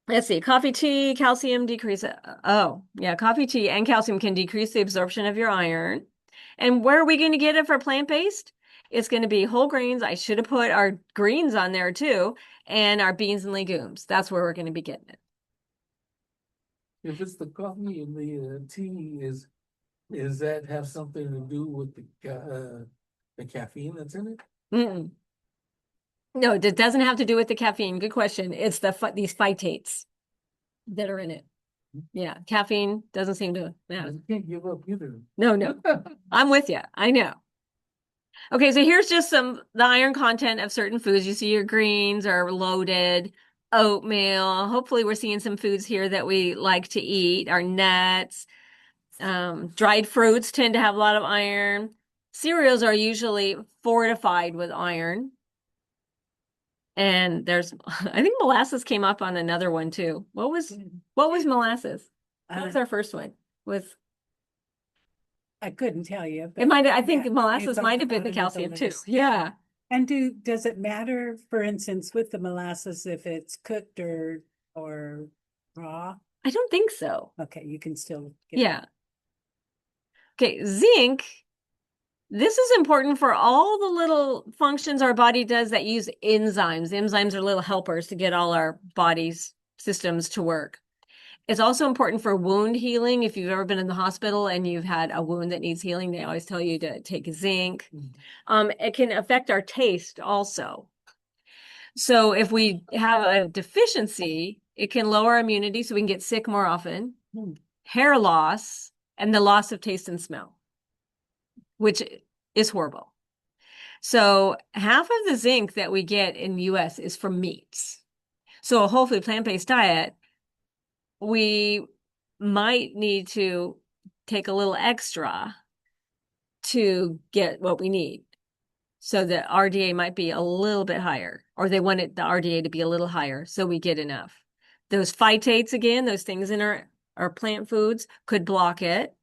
Let's see, coffee, tea, calcium decrease. Oh, yeah, coffee, tea, and calcium can decrease the absorption of your iron. And where are we going to get it for plant-based? It's going to be whole grains. I should have put our greens on there too, and our beans and legumes. That's where we're going to be getting it. If it's the coffee and the tea, is that have something to do with the caffeine that's in it? Mm-mm. No, it doesn't have to do with the caffeine. Good question. It's these phytates that are in it. Yeah, caffeine doesn't seem to matter. You can't give up either. No, I'm with you. I know. Okay, so here's just the iron content of certain foods. You see your greens are loaded, oatmeal. Hopefully we're seeing some foods here that we like to eat. Our nuts, dried fruits tend to have a lot of iron. Cereals are usually fortified with iron. And I think molasses came up on another one too. What was molasses? That was our first one. I couldn't tell you. I think molasses might have been the calcium too. Yeah. And does it matter, for instance, with the molasses, if it's cooked or raw? I don't think so. Okay, you can still get Yeah. Okay, zinc. This is important for all the little functions our body does that use enzymes. Enzymes are little helpers to get all our body's systems to work. It's also important for wound healing. If you've ever been in the hospital and you've had a wound that needs healing, they always tell you to take zinc. It can affect our taste also. So if we have a deficiency, it can lower immunity so we can get sick more often, hair loss, and the loss of taste and smell, which is horrible. So half of the zinc that we get in the US is from meats. So a whole food plant-based diet, we might need to take a little extra to get what we need. So the RDA might be a little bit higher, or they want the RDA to be a little higher so we get enough. Those phytates, again, those things in our plant foods could block it.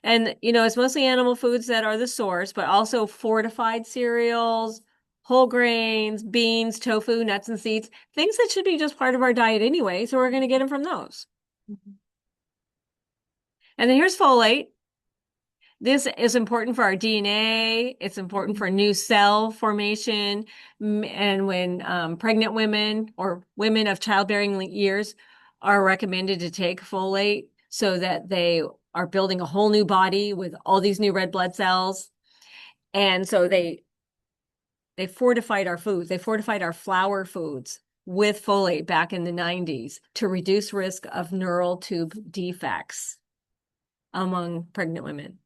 And, it's mostly animal foods that are the source, but also fortified cereals, whole grains, beans, tofu, nuts and seeds, things that should be just part of our diet anyway. So we're going to get them from those. And then here's folate. This is important for our DNA. It's important for new cell formation. And when pregnant women or women of childbearing years are recommended to take folate so that they are building a whole new body with all these new red blood cells. And so they fortified our foods. They fortified our flour foods with folate back in the 90s to reduce risk of neural tube defects among pregnant women,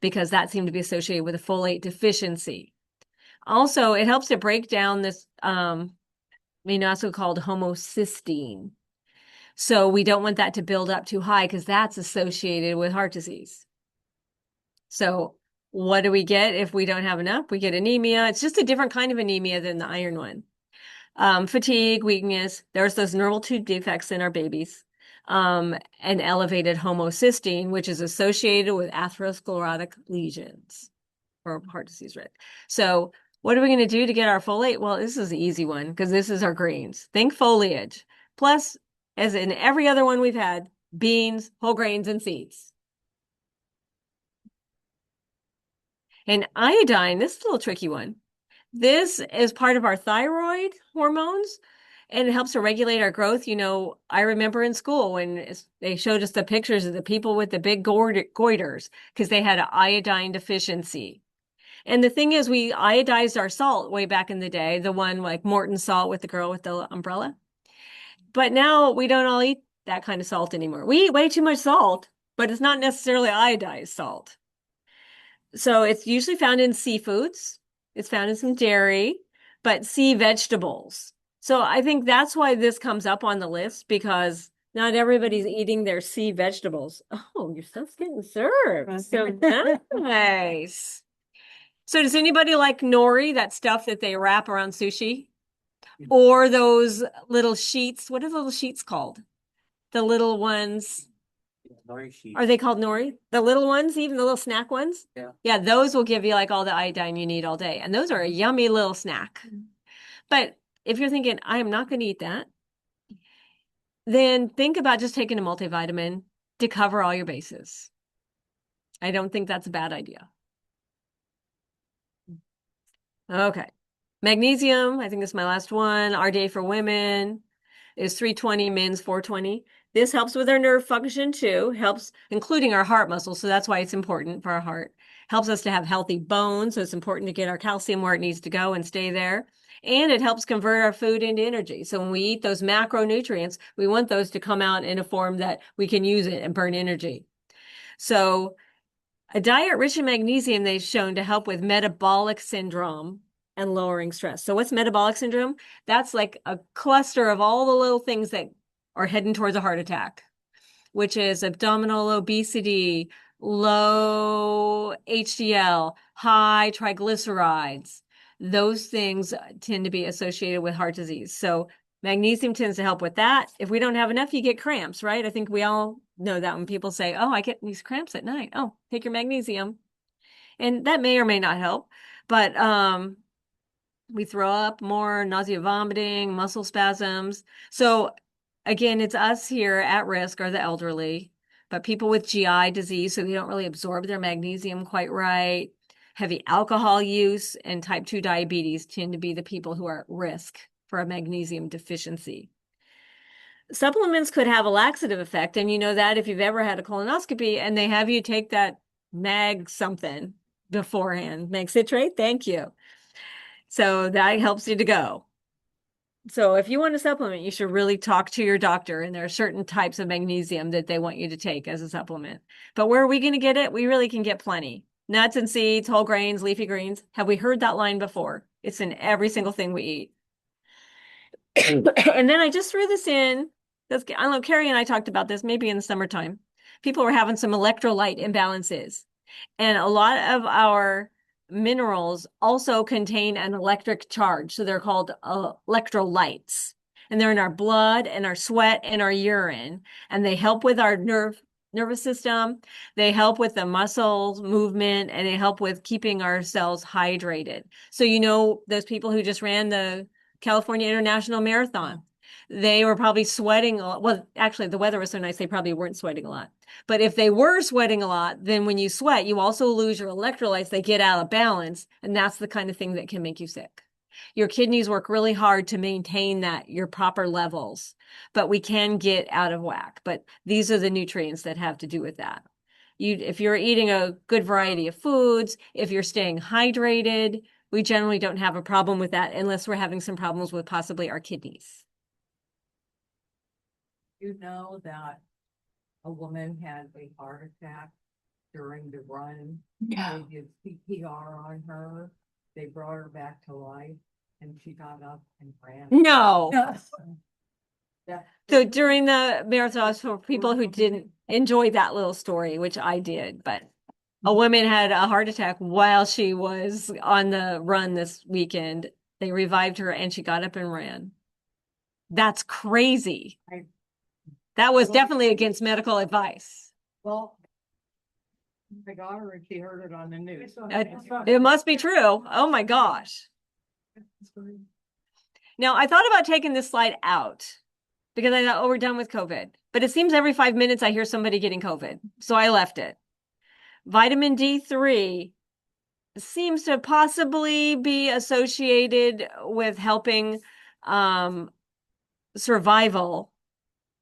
because that seemed to be associated with a folate deficiency. Also, it helps to break down this amino acid called homocysteine. So we don't want that to build up too high because that's associated with heart disease. So what do we get if we don't have enough? We get anemia. It's just a different kind of anemia than the iron one. Fatigue, weakness, there's those neural tube defects in our babies. And elevated homocysteine, which is associated with atherosclerotic lesions or heart disease risk. So what are we going to do to get our folate? Well, this is the easy one because this is our greens. Think foliage. Plus, as in every other one we've had, beans, whole grains, and seeds. And iodine, this is a little tricky one. This is part of our thyroid hormones, and it helps to regulate our growth. I remember in school when they showed us the pictures of the people with the big goiters because they had an iodine deficiency. And the thing is, we iodized our salt way back in the day, the one like Morton salt with the girl with the umbrella. But now we don't all eat that kind of salt anymore. We eat way too much salt, but it's not necessarily iodized salt. So it's usually found in seafoods. It's found in some dairy, but sea vegetables. So I think that's why this comes up on the list, because not everybody's eating their sea vegetables. Oh, your stuff's getting served. So nice. So does anybody like nori, that stuff that they wrap around sushi? Or those little sheets? What are the little sheets called? The little ones. Are they called nori? The little ones, even the little snack ones? Yeah. Yeah, those will give you like all the iodine you need all day. And those are a yummy little snack. But if you're thinking, I am not going to eat that, then think about just taking a multivitamin to cover all your bases. I don't think that's a bad idea. Okay. Magnesium, I think this is my last one. RDA for women is 320, men's 420. This helps with our nerve function too, helps including our heart muscle. So that's why it's important for our heart. Helps us to have healthy bones. So it's important to get our calcium where it needs to go and stay there. And it helps convert our food into energy. So when we eat those macronutrients, we want those to come out in a form that we can use it and burn energy. So a diet rich in magnesium, they've shown to help with metabolic syndrome and lowering stress. So what's metabolic syndrome? That's like a cluster of all the little things that are heading towards a heart attack, which is abdominal obesity, low HDL, high triglycerides. Those things tend to be associated with heart disease. So magnesium tends to help with that. If we don't have enough, you get cramps, right? I think we all know that when people say, oh, I get these cramps at night. Oh, take your magnesium. And that may or may not help, but we throw up more, nausea, vomiting, muscle spasms. So again, it's us here at risk are the elderly, but people with GI disease, so they don't really absorb their magnesium quite right. Heavy alcohol use and type 2 diabetes tend to be the people who are at risk for a magnesium deficiency. supplements could have a laxative effect, and you know that if you've ever had a colonoscopy and they have you take that mag something beforehand, mag citrate, thank you. So that helps you to go. So if you want a supplement, you should really talk to your doctor, and there are certain types of magnesium that they want you to take as a supplement. But where are we going to get it? We really can get plenty. Nuts and seeds, whole grains, leafy greens. Have we heard that line before? It's in every single thing we eat. And then I just threw this in. I don't know, Carrie and I talked about this maybe in the summertime. People were having some electrolyte imbalances. And a lot of our minerals also contain an electric charge. So they're called electrolytes. And they're in our blood and our sweat and our urine. And they help with our nervous system. They help with the muscles movement, and they help with keeping our cells hydrated. So, you know, those people who just ran the California International Marathon, they were probably sweating a lot. Well, actually, the weather was so nice, they probably weren't sweating a lot. But if they were sweating a lot, then when you sweat, you also lose your electrolytes. They get out of balance, and that's the kind of thing that can make you sick. Your kidneys work really hard to maintain your proper levels, but we can get out of whack. But these are the nutrients that have to do with that. If you're eating a good variety of foods, if you're staying hydrated, we generally don't have a problem with that unless we're having some problems with possibly our kidneys. You know that a woman had a heart attack during the run. Yeah. They did CPR on her. They brought her back to life, and she got up and ran. No. That- So during the marathon, for people who didn't enjoy that little story, which I did, but a woman had a heart attack while she was on the run this weekend. They revived her and she got up and ran. That's crazy. That was definitely against medical advice. Well, I got her and she heard it on the news. It must be true. Oh my gosh. Now, I thought about taking this slide out because I thought, oh, we're done with COVID. But it seems every 5 minutes I hear somebody getting COVID. So I left it. Vitamin D3 seems to possibly be associated with helping survival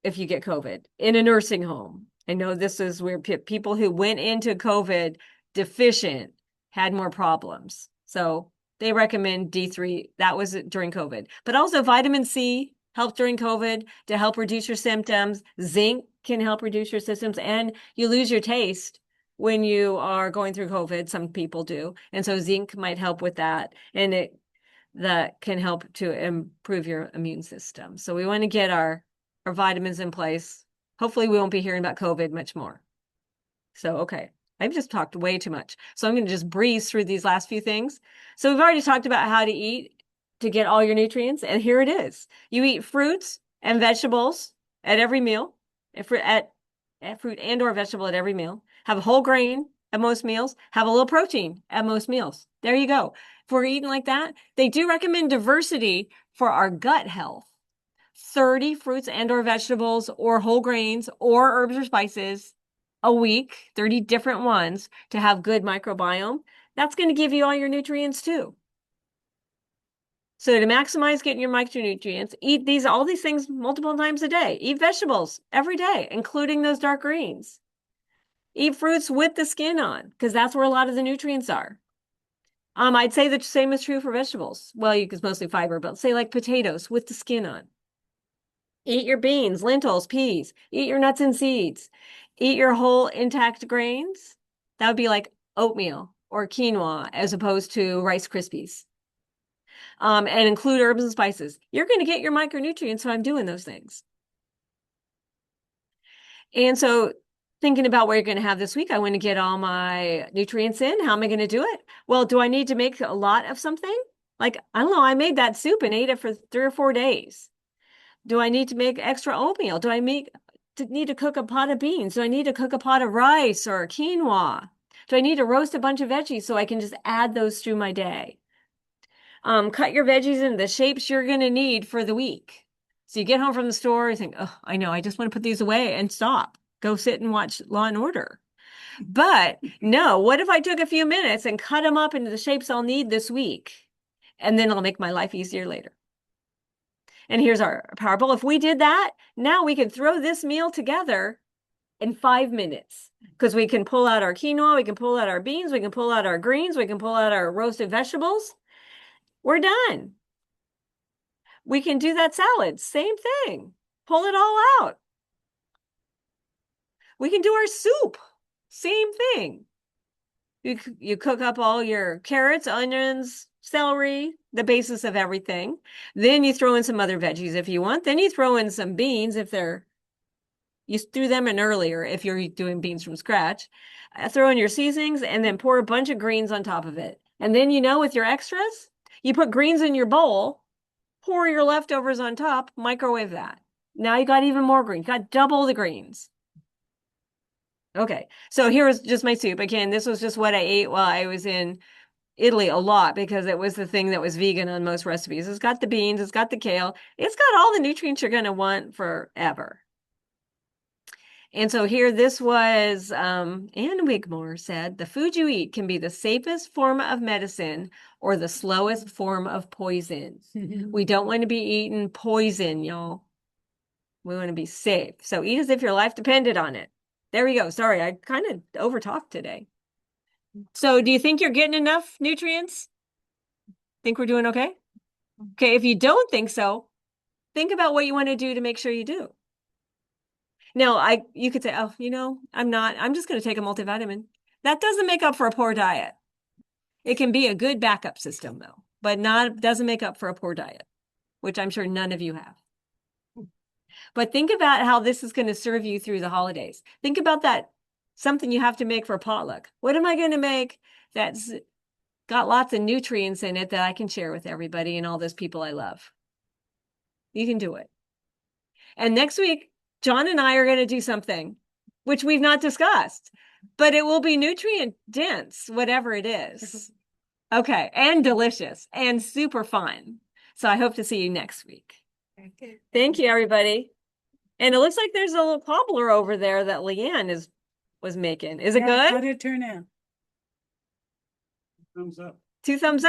if you get COVID in a nursing home. I know this is where people who went into COVID deficient had more problems. So they recommend D3. That was during COVID. But also vitamin C helped during COVID to help reduce your symptoms. Zinc can help reduce your symptoms, and you lose your taste when you are going through COVID. Some people do. And so zinc might help with that. And that can help to improve your immune system. So we want to get our vitamins in place. Hopefully we won't be hearing about COVID much more. So, okay. I've just talked way too much. So I'm going to just breeze through these last few things. So we've already talked about how to eat to get all your nutrients. And here it is. You eat fruits and vegetables at every meal, fruit and or vegetable at every meal. Have a whole grain at most meals. Have a little protein at most meals. There you go. If we're eating like that, they do recommend diversity for our gut health. 30 fruits and or vegetables or whole grains or herbs or spices a week, 30 different ones to have good microbiome. That's going to give you all your nutrients too. So to maximize getting your micronutrients, eat all these things multiple times a day. Eat vegetables every day, including those dark greens. Eat fruits with the skin on, because that's where a lot of the nutrients are. I'd say the same is true for vegetables. Well, it's mostly fiber, but say like potatoes with the skin on. Eat your beans, lentils, peas. Eat your nuts and seeds. Eat your whole intact grains. That would be like oatmeal or quinoa as opposed to Rice Krispies. And include herbs and spices. You're going to get your micronutrients when I'm doing those things. And so thinking about what you're going to have this week, I want to get all my nutrients in. How am I going to do it? Well, do I need to make a lot of something? Like, I don't know, I made that soup and ate it for 3 or 4 days. Do I need to make extra oatmeal? Do I need to cook a pot of beans? Do I need to cook a pot of rice or quinoa? Do I need to roast a bunch of veggies so I can just add those through my day? Cut your veggies into the shapes you're going to need for the week. So you get home from the store, you think, oh, I know, I just want to put these away and stop. Go sit and watch Law and Order. But no, what if I took a few minutes and cut them up into the shapes I'll need this week? And then it'll make my life easier later. And here's our power bowl. If we did that, now we can throw this meal together in 5 minutes because we can pull out our quinoa, we can pull out our beans, we can pull out our greens, we can pull out our roasted vegetables. We're done. We can do that salad, same thing. Pull it all out. We can do our soup, same thing. You cook up all your carrots, onions, celery, the basis of everything. Then you throw in some other veggies if you want. Then you throw in some beans if you threw them in earlier if you're doing beans from scratch. Throw in your seasonings and then pour a bunch of greens on top of it. And then, with your extras, you put greens in your bowl, pour your leftovers on top, microwave that. Now you got even more greens, got double the greens. Okay, so here was just my soup. Again, this was just what I ate while I was in Italy a lot because it was the thing that was vegan on most recipes. It's got the beans, it's got the kale, it's got all the nutrients you're going to want forever. And so here, this was, Ann Wigmore said, the food you eat can be the safest form of medicine or the slowest form of poison. We don't want to be eating poison, y'all. We want to be safe. So eat as if your life depended on it. There we go. Sorry, I kind of overtalked today. So do you think you're getting enough nutrients? Think we're doing okay? Okay, if you don't think so, think about what you want to do to make sure you do. Now, you could say, oh, I'm just going to take a multivitamin. That doesn't make up for a poor diet. It can be a good backup system though, but doesn't make up for a poor diet, which I'm sure none of you have. But think about how this is going to serve you through the holidays. Think about that, something you have to make for potluck. What am I going to make that's got lots of nutrients in it that I can share with everybody and all those people I love? You can do it. And next week, John and I are going to do something which we've not discussed, but it will be nutrient dense, whatever it is. Okay. And delicious and super fun. So I hope to see you next week. Okay. Thank you, everybody. And it looks like there's a little cobbler over there that Leanne was making. Is it Yeah, good? how'd it turn out? Thumbs up. 2 thumbs up.